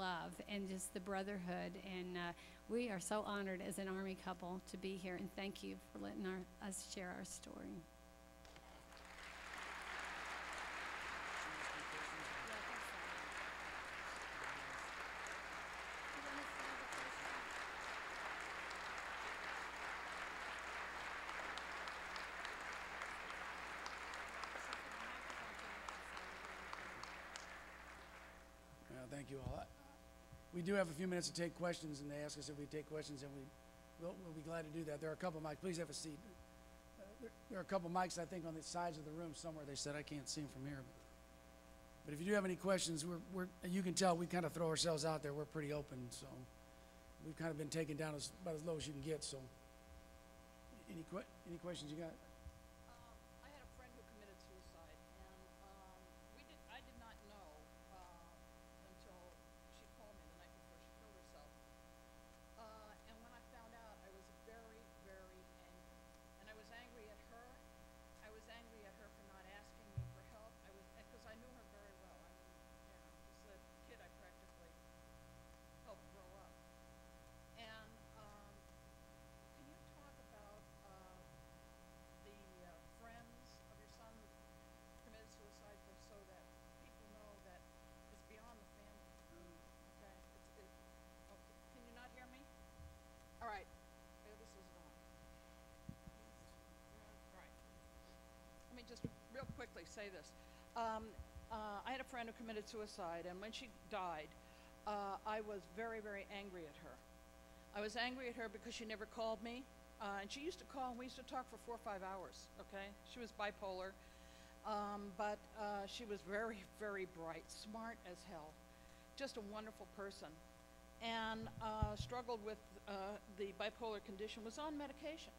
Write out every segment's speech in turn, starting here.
love and just the brotherhood. And we are so honored as an Army couple to be here. And thank you for letting us share our story. Thank you all. We do have a few minutes to take questions, and they ask us if we take questions, and we'll be glad to do that. There are a couple of mics. Please have a seat. There are a couple of mics, I think, on the sides of the room somewhere. They said I can't see them from here. But if you do have any questions, you can tell we kind of throw ourselves out there. We're pretty open, so we've kind of been taken down about as low as you can get. So, any questions you got? I had a friend who committed suicide, and I did not know until she called me the night before she killed herself. And when I found out, I was very, very angry. And I was angry at her. I was angry at her for not asking me for help. Because I knew her very well. I mean, this is a kid I practically helped grow up. And can you talk about the friends of your son who committed suicide, so that people know that it's beyond the family? Okay. Okay. Can you not hear me? All right. This is on. Right. Let me just real quickly say this. I had a friend who committed suicide, and when she died, I was very, very angry at her. I was angry at her because she never called me, and she used to call, and we used to talk for 4 or 5 hours, okay? She was bipolar, but she was very, very bright, smart as hell, just a wonderful person, and struggled with the bipolar condition, was on medication.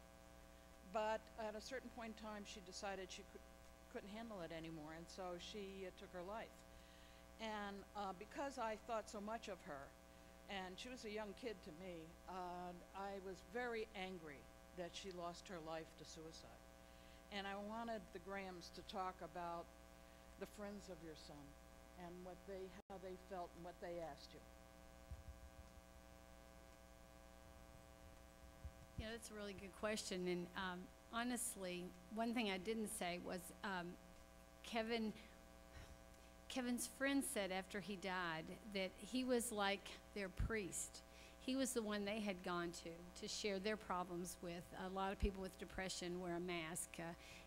But at a certain point in time, she decided she couldn't handle it anymore, and so she took her life. And because I thought so much of her, and she was a young kid to me, I was very angry that she lost her life to suicide. And I wanted the Grahams to talk about the friends of your son and how they felt and what they asked you. Yeah, that's a really good question. And honestly, one thing I didn't say was Kevin's friend said after he died that he was like their priest. He was the one they had gone to share their problems with. A lot of people with depression wear a mask.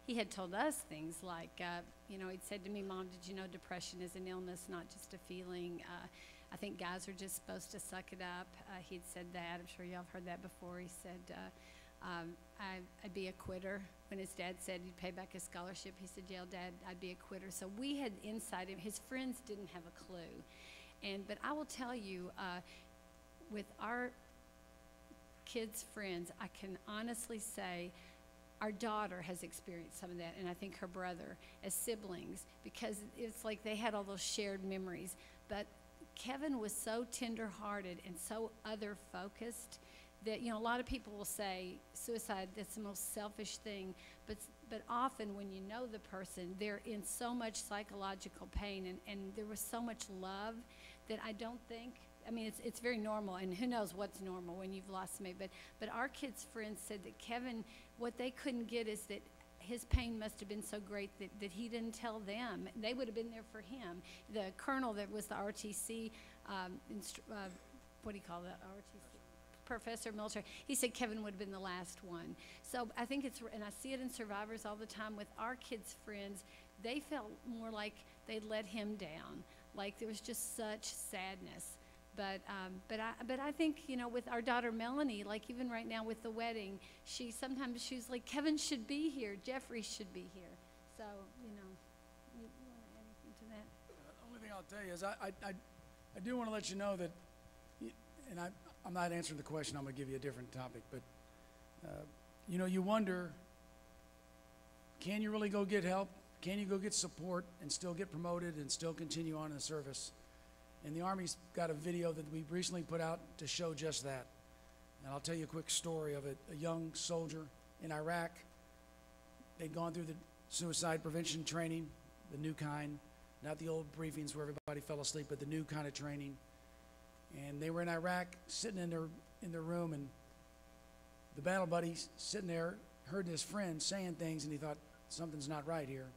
He had told us things like, he'd said to me, "Mom, did you know depression is an illness, not just a feeling? I think guys are just supposed to suck it up." He'd said that. I'm sure y'all have heard that before. He said, I'd be a quitter. When his dad said he'd pay back his scholarship, he said, "Yeah, Dad, I'd be a quitter." So we had insight. His friends didn't have a clue. But I will tell you, with our kids' friends, I can honestly say our daughter has experienced some of that, and I think her brother, as siblings, because it's like they had all those shared memories. But Kevin was so tender-hearted and so other-focused that, a lot of people will say suicide, that's the most selfish thing, but often when you know the person, they're in so much psychological pain, and there was so much love that I don't think, it's very normal, and who knows what's normal when you've lost somebody, but our kids' friends said that Kevin, what they couldn't get is that his pain must have been so great that he didn't tell them. They would have been there for him. The colonel that was the RTC, what do you call that, RTC? Professor of military, he said Kevin would have been the last one. So I think and I see it in survivors all the time with our kids' friends, they felt more like they'd let him down, like there was just such sadness. But I think, with our daughter Melanie, like even right now with the wedding, she's like, Kevin should be here, Jeffrey should be here. So, you want to add anything to that? The only thing I'll tell you is I do want to let you know that, and I'm not answering the question, I'm going to give you a different topic, but, you wonder, can you really go get help? Can you go get support and still get promoted and still continue on in the service? And the Army's got a video that we recently put out to show just that. And I'll tell you a quick story of a young soldier in Iraq. They'd gone through the suicide prevention training, the new kind, not the old briefings where everybody fell asleep, but the new kind of training. And they were in Iraq, sitting in their room, and the battle buddy sitting there heard his friend saying things, and he thought, something's not right here.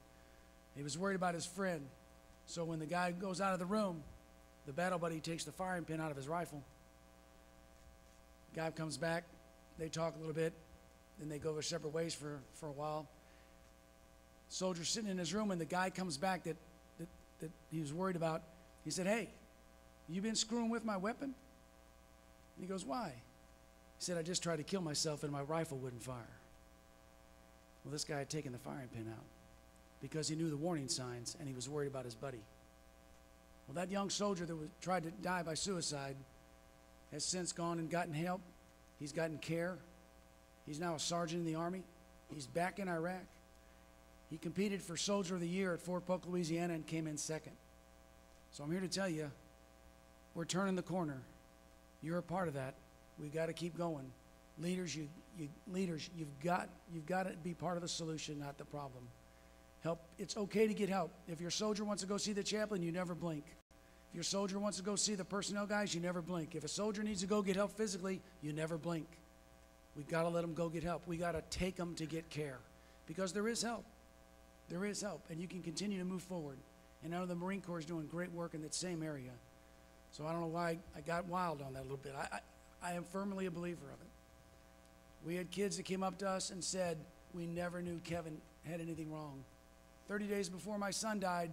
He was worried about his friend. So when the guy goes out of the room, the battle buddy takes the firing pin out of his rifle. Guy comes back, they talk a little bit, then they go their separate ways for a while. Soldier's sitting in his room, and the guy comes back that he was worried about. He said, "Hey, you been screwing with my weapon?" And he goes, "Why?" He said, "I just tried to kill myself and my rifle wouldn't fire." Well, this guy had taken the firing pin out because he knew the warning signs and he was worried about his buddy. Well, that young soldier that tried to die by suicide has since gone and gotten help. He's gotten care. He's now a sergeant in the Army. He's back in Iraq. He competed for Soldier of the Year at Fort Polk, Louisiana, and came in second. So I'm here to tell you, we're turning the corner. You're a part of that. We've got to keep going. Leaders, you've got to be part of the solution, not the problem. Help. It's okay to get help. If your soldier wants to go see the chaplain, you never blink. If your soldier wants to go see the personnel guys, you never blink. If a soldier needs to go get help physically, you never blink. We've got to let them go get help. We got to take them to get care, because there is help. There is help, and you can continue to move forward. And I know the Marine Corps is doing great work in that same area. So I don't know why I got wild on that a little bit. I am firmly a believer of it. We had kids that came up to us and said, "We never knew Kevin had anything wrong." 30 days before my son died,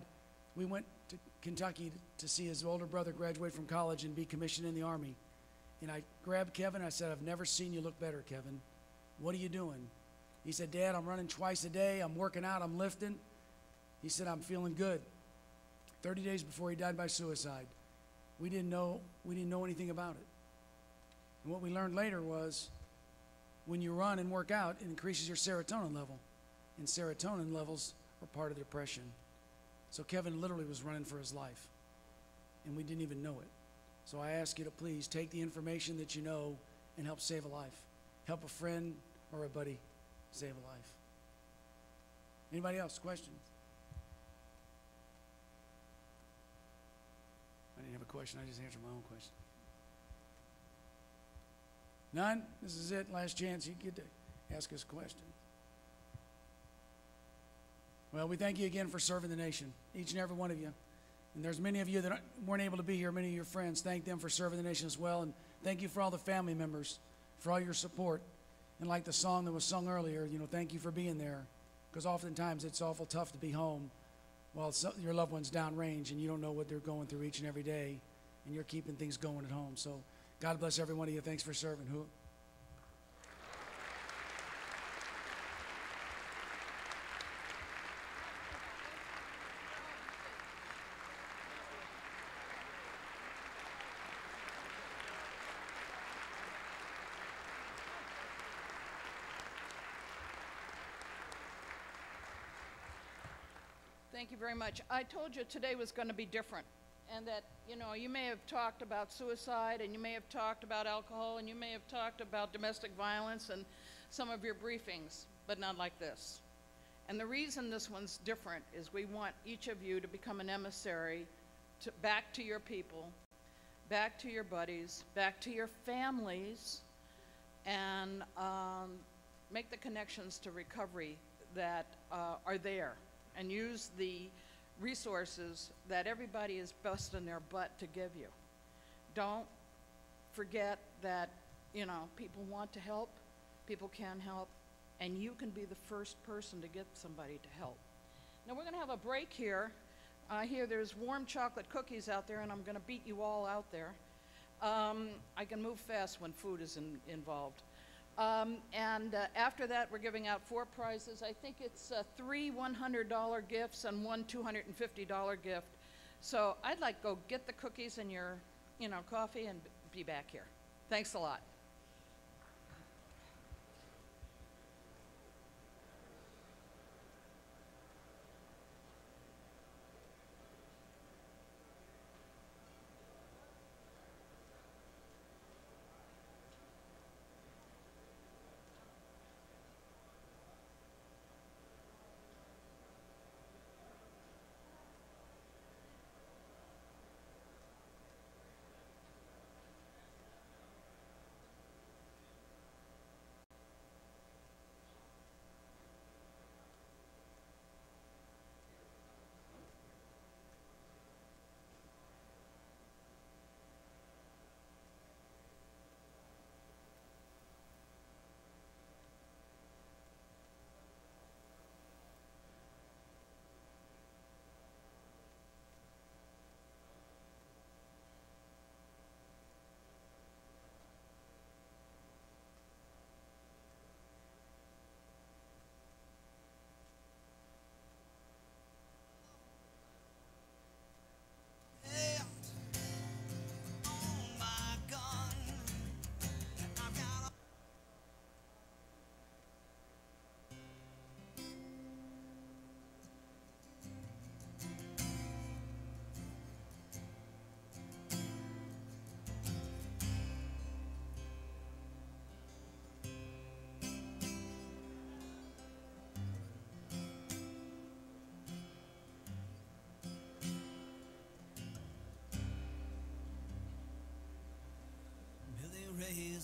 we went to Kentucky to see his older brother graduate from college and be commissioned in the Army. And I grabbed Kevin. I said, "I've never seen you look better, Kevin. What are you doing?" He said, "Dad, I'm running twice a day. I'm working out. I'm lifting." He said, "I'm feeling good." 30 days before he died by suicide. We didn't know anything about it. And what we learned later was, when you run and work out, it increases your serotonin level. And serotonin levels are part of depression. So Kevin literally was running for his life. And we didn't even know it. So I ask you to please take the information that you know and help save a life. Help a friend or a buddy save a life. Anybody else? Questions? I didn't have a question. I just answered my own question. None? This is it. Last chance. You get to ask us questions. Well, we thank you again for serving the nation, each and every one of you. And there's many of you that weren't able to be here, many of your friends. Thank them for serving the nation as well. And thank you for all the family members, for all your support. And like the song that was sung earlier, thank you for being there. Because oftentimes it's awful tough to be home while your loved one's downrange and you don't know what they're going through each and every day. And you're keeping things going at home. So God bless every one of you. Thanks for serving. Who? Thank you very much. I told you today was going to be different, and that, you may have talked about suicide, and you may have talked about alcohol, and you may have talked about domestic violence and some of your briefings, but not like this. And the reason this one's different is we want each of you to become an emissary back to your people, back to your buddies, back to your families, and make the connections to recovery that are there. And use the resources that everybody is busting their butt to give you. Don't forget that, people want to help, people can help, and you can be the first person to get somebody to help. Now we're going to have a break here. I hear there's warm chocolate cookies out there, and I'm going to beat you all out there. I can move fast when food is involved. After that, we're giving out 4 prizes. I think it's 3 $100 gifts and 1 $250 gift. So I'd like to go get the cookies and your, coffee and be back here. Thanks a lot.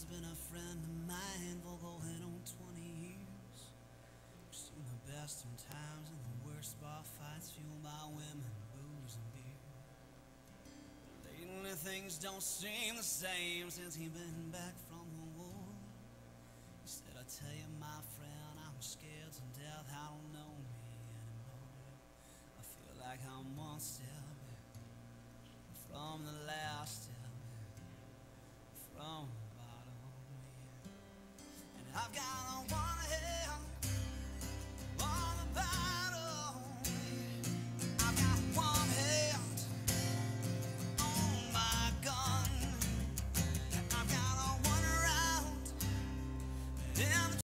been a friend of mine for going on 20 years. We've seen the best in times and the worst bar fights fueled by women, booze, and beer. Lately things don't seem the same since he's been back from the war. He said, I tell you, my friend, I'm scared to death. I don't know me anymore. I feel like I'm one step from the last